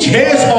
600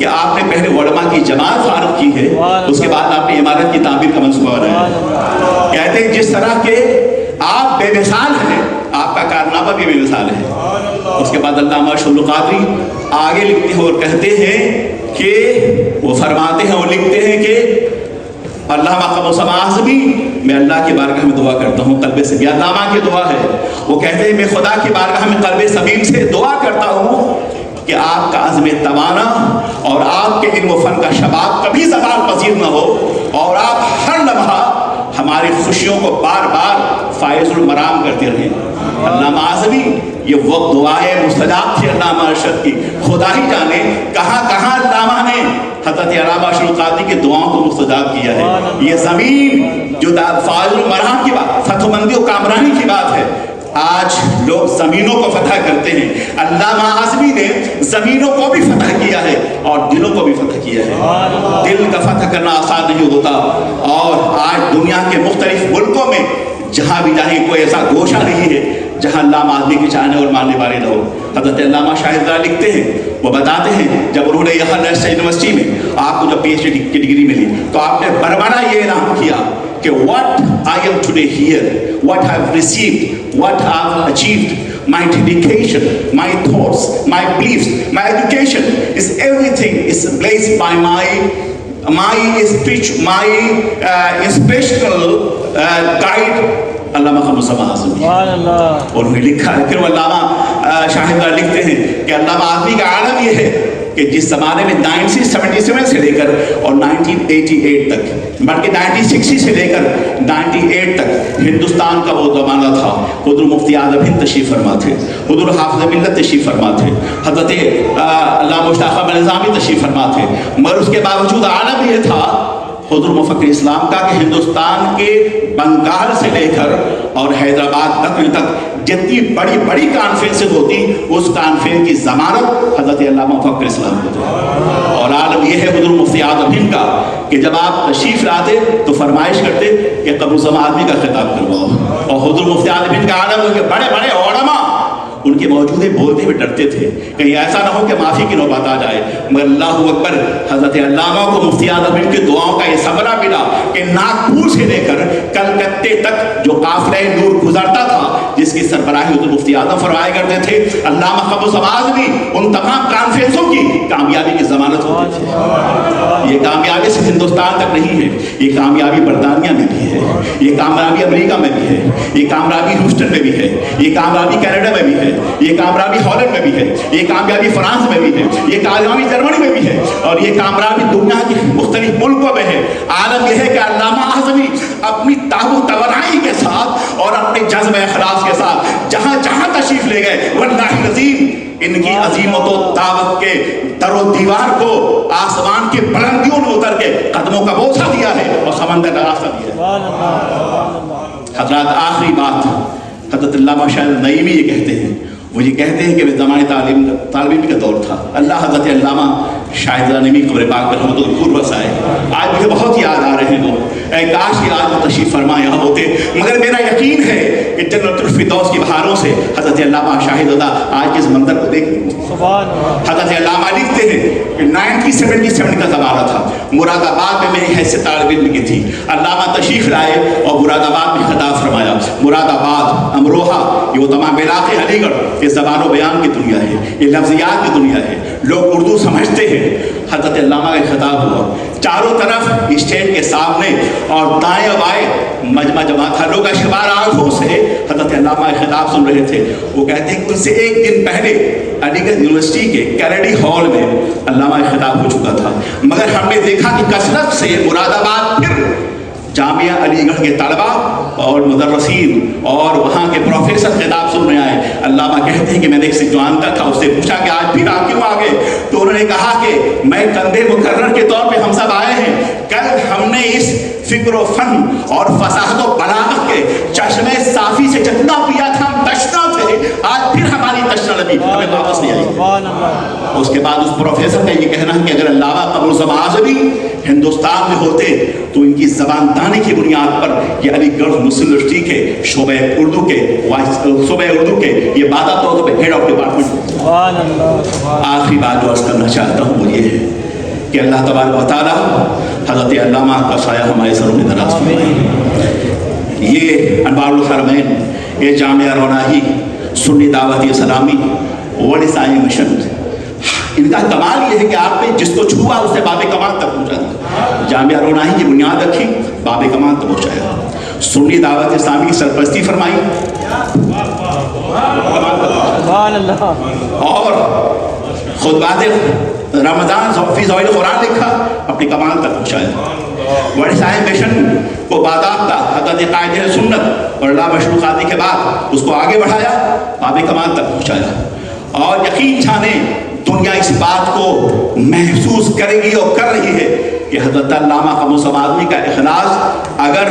کہ آپ نے پہلے علماء کی جماعت فارغ کی ہے، اس کے بعد آپ نے عمارت کی تعمیر کا منصوبہ بنایا۔ کہتے ہیں جس طرح کے آپ بے مثال ہیں، آپ کا کارنامہ بھی بے مثال ہے۔ اس کے بعد علامہ شمس القادری آگے لکھتے ہیں اور کہتے ہیں کہ وہ فرماتے ہیں اور لکھتے ہیں کہ علامہ قبو سماعظمی، میں اللہ کی بارگاہ میں دعا کرتا ہوں قلب سے، یہ علامہ کی دعا ہے، وہ کہتے ہیں میں خدا کی بارگاہ میں قلب سلیم سے دعا کرتا ہوں کہ آپ کا عزم توانا اور آپ کے علم و فن کا شباب کبھی زوال پذیر نہ ہو، اور آپ ہر لمحہ ہماری خوشیوں کو بار بار فائز المرام کرتے رہیں۔ علامہ اعظمی، یہ وہ دعائیں مستجاب تھی علامہ ارشد کی، خدا ہی جانے کہاں کہاں علامہ نے حضرت علامہ شمس القادری کی دعاؤں کو مستجاب کیا ہے۔ یہ زمین جو فائز المرام کی بات، فتح مندی و کامرانی کی بات ہے، آج لوگ زمینوں کو فتح کرتے ہیں، علامہ اعظمی نے زمینوں کو بھی فتح کیا ہے اور دلوں کو بھی فتح کیا ہے۔ دل کا فتح کرنا آسان نہیں ہوتا، اور آج دنیا کے مختلف ملکوں میں جہاں بھی جائیں کوئی ایسا گوشہ نہیں ہے جہاں علامہ اعظمی کے چاہنے اور ماننے والے نہ ہو۔ حضرت علامہ شاہد لکھتے ہیں، وہ بتاتے ہیں جب انہوں نے یہاں نیشنل یونیورسٹی میں آپ کو جب پی ایچ ڈی کی ڈگری ملی تو آپ نے برمانہ یہ اعلان کیا کہ what I am today here, what I have received, what I have achieved, my dedication, my thoughts, my beliefs, my education is everything is blessed by my inspirational guide علامہ قبو سماعظمی۔ اور انہیں لکھا ہے، پھر وہ علامہ شاہد لکھتے ہیں کہ علامہ اعظمی کا عالم یہ ہے کہ جس زمانے میں 1977 سے لے کر اور 1988 تک، بلکہ 1960 سے لے کر 98 تک ہندوستان کا وہ زمانہ تھا، حضور مفتی اعظم ہند تشریف فرما تھے، حضور حافظ ملت تشریف فرما تھے، حضرت علامہ مشتاق احمد نظامی تشریف فرما تھے، مگر اس کے باوجود عالم یہ تھا حضور مفکر اسلام کا کہ ہندوستان کے بنگال سے لے کر اور حیدرآباد تک جتنی بڑی بڑی کانفرنسز ہوتی، اس کانفرنس کی ضمانت حضرت علامہ مفکر اسلام کو تھی۔ اور عالم یہ ہے حضور مفتی اعظم ہند کا کہ جب آپ تشریف لاتے تو فرمائش کرتے کہ قبو سماعظمی کا خطاب کرواؤ، اور حضور مفتی اعظم ہند کا عالم ہے کہ بڑے بڑے علماء ان کے موجودے بولتے ہوئے ڈرتے تھے کہیں ایسا نہ ہو کہ معافی کی نوبت آ جائے، مگر اللہ اکبر، حضرت علامہ کو مفتی اعظم ہند کی دعاؤں کا یہ ثمرہ ملا کہ ناگپور سے لے کر کلکتے تک جو قافلہ نور گزرتا تھا، جس کی سربراہی حضور مفتی اعظم فرمایا کرتے تھے، علامہ قبو سماعظمی ان تمام کانفرنسوں کی کامیابی کی ضمانت ہوتی تھی۔ یہ کامیابی صرف ہندوستان تک نہیں ہے، یہ کامیابی برطانیہ میں بھی ہے، یہ کامیابی امریکہ میں بھی ہے، یہ کامیابی ہیوسٹن میں بھی ہے، یہ کامیابی کینیڈا میں بھی ہے، یہ کامیابی ہالینڈ میں بھی ہے، یہ کامیابی فرانس میں بھی ہے، یہ کامیابی جرمنی میں بھی ہے، اور یہ کامیابی دنیا کے مختلف ملکوں میں ہے۔ عالم یہ ہے کہ علامہ اعظمی اپنی توانائی کے ساتھ اور اپنے جذب اخلاص کے ساتھ جہاں جہاں تشریف لے گئے، واللہ العظیم ان کی عظیمت و دعوت کے در و دیوار کو آسمان کے بلندیوں میں اتر کے قدموں کا بوسہ دیا ہے اور سمندر کا راستہ دیا ہے۔ حضرات آخری بات، حضرت علامہ شاہد نعیمی یہ کہتے ہیں، وہ یہ کہتے ہیں کہ وہ زمانے طالب علم کا دور تھا، اللہ حضرت علامہ شاہد نعیمی قبر پاک پر رحمت اللہ وسائے، آج مجھے بہت یاد آ رہے ہیں وہ، اے کاش کہ آج وہ تشریف فرما یہاں ہوتے، مگر میرا یقین ہے کہ جنت الفردوس کی بہاروں سے حضرت علامہ شاہد آج کے اس منظر کو دیکھ لیں۔ حضرت علامہ لکھتے ہیں کہ 1977 کا زمانہ تھا، مراد آباد میں میری حیثیت طالب علم کی تھی، علامہ تشریف لائے اور مراد آباد میں خطاب فرمایا۔ مراد آباد، امروہہ، یہ وہ تمام علاقے، علی گڑھ، یہ زبان و بیان کی دنیا ہے، یہ لفظیات کی دنیا ہے، لوگ اردو سمجھتے ہیں۔ حضرت علامہ کا خطاب ہوا، چاروں طرف اسٹیج کے سامنے اور دائیں بائیں مجمع جمع تھا، لوگ اشکبار آنکھوں سے حضرت علامہ کا خطاب سن رہے تھے۔ وہ کہتے ہیں کہ ان سے ایک دن پہلے علی گڑھ یونیورسٹی کے کینیڈی ہال میں علامہ کا خطاب ہو چکا تھا، مگر ہم نے دیکھا کہ کثرت سے مراد آباد پھر جامعہ علی گڑھ کے طلبہ اور مدرسین اور وہاں کے پروفیسر خطاب سن رہے آئے۔ علامہ کہتے ہیں کہ میں نے ایک سے جوانتا تھا، اس سے پوچھا کہ آج پھر آپ کیوں آگے؟ تو انہوں نے کہا کہ میں کندھے مقرر کے طور پہ ہم سب آئے ہیں، کل ہم نے اس فکر و فن اور فصاحت و بلاغت کے چشمے صافی سے جتنا پیا تھا ہم تشنا تھے، آج پھر ہماری تشنا لگی، ہمیں واپس نہیں آئی۔ اس کے بعد اس پروفیسر کا یہ کہنا ہے کہ اگر علامہ قبو سماعظمی ہندوستان میں ہوتے تو ان کی زبان دانی کی بنیاد پر یہ علی گڑھ مسلم یونیورسٹی کے شعبہ اردو کے یہ بادا طور پہ ہیڈ آف ڈپارٹمنٹ۔ آخری بات جو عرض کرنا چاہتا ہوں وہ یہ ہے کہ اللہ تبارک و تعالیٰ حضرت علامہ کا سایہ ہمارے سروں میں دراز فرمائے۔ یہ انوار الحرمین، یہ جامعہ روناہی سنی دعوت اسلامی ورلڈ اسلامی مشن، ان کا کمال یہ ہے کہ آپ نے جس کو چھوا اس نے باب کمال تک پہنچا دیا۔ جامعہ روناہی کی بنیاد رکھی، باب کمال تک پہنچایا، سنی دعوت اسلامی کی سرپرستی فرمائی اور خطبات رمضان فی ضوئیل قرآن لکھا، اپنی کمال تک پہنچایا۔ ورلڈ اسلامی مشن کو باضابطہ حضرت قائد سنت اور اللہ مشروقاتی کے بعد اس کو آگے بڑھایا، باب کمال تک پہنچایا۔ اور یقین جانے دنیا اس بات کو محسوس کرے گی اور کر رہی ہے کہ حضرت علامہ قمر آدمی کا اخلاص اگر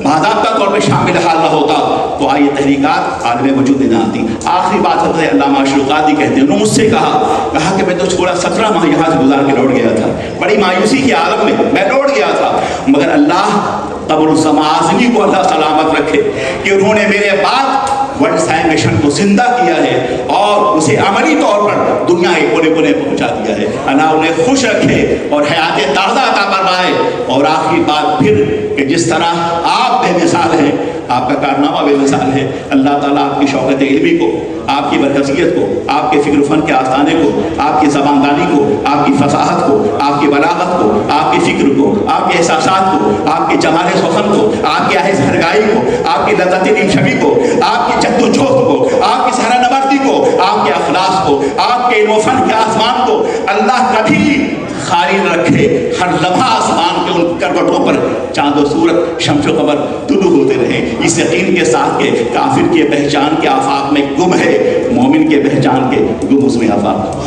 باضابطہ طور پہ شامل حال نہ ہوتا تو آئی تحریکات عالم وجود نہ آتی۔ آخری بات حضرت علامہ اشرقادی کہتے ہیں، انہوں نے مجھ سے کہا کہ میں تو چھوڑا 17 ماہ یہاں سے گزار کے لوٹ گیا تھا، بڑی مایوسی کے عالم میں لوٹ گیا تھا، مگر اللہ قبر الزمازنی کو اللہ سلامت رکھے کہ انہوں نے میرے بعد ورلڈ اسلامی مشن کو زندہ کیا ہے اور اسے عملی طور پر دنیا کے کونے کونے پہنچا دیا ہے۔ اللہ انہیں خوش رکھے اور حیات تازہ عطا فرمائے۔ اور آخری بات پھر کہ جس طرح آپ بے مثال ہیں، آپ کا کارنامہ بے مثال ہے، اللہ تعالیٰ آپ کی شوکت علمی کو، آپ کی برکزیت کو، آپ کے فکر و فن کے آستانے کو، آپ کی زبانداری کو، آپ کی فصاحت کو، آپ کی بلاغت کو، آپ کی فکر کو، آپ کے احساسات کو، آپ کے جمال سخن کو، آپ کی آہستہ ہرگائی کو، آپ کی لذت نیم شبی کو، آپ کی جد و جہد کو، آپ کی سہرہ نوردی کو، آپ کے اخلاص کو، آپ کے علم و فن کے آسمان کو اللہ کبھی خالی نہ رکھے۔ ہر لمحہ آسمان کے ان کروٹوں پر چاند و سورج، شمس و قمر طلوع ہوتے رہیں، اس یقین کے ساتھ کہ کافر کے پہچان کے آفاق میں گم ہے، مومن کے پہچان کے گم اس میں آفاق۔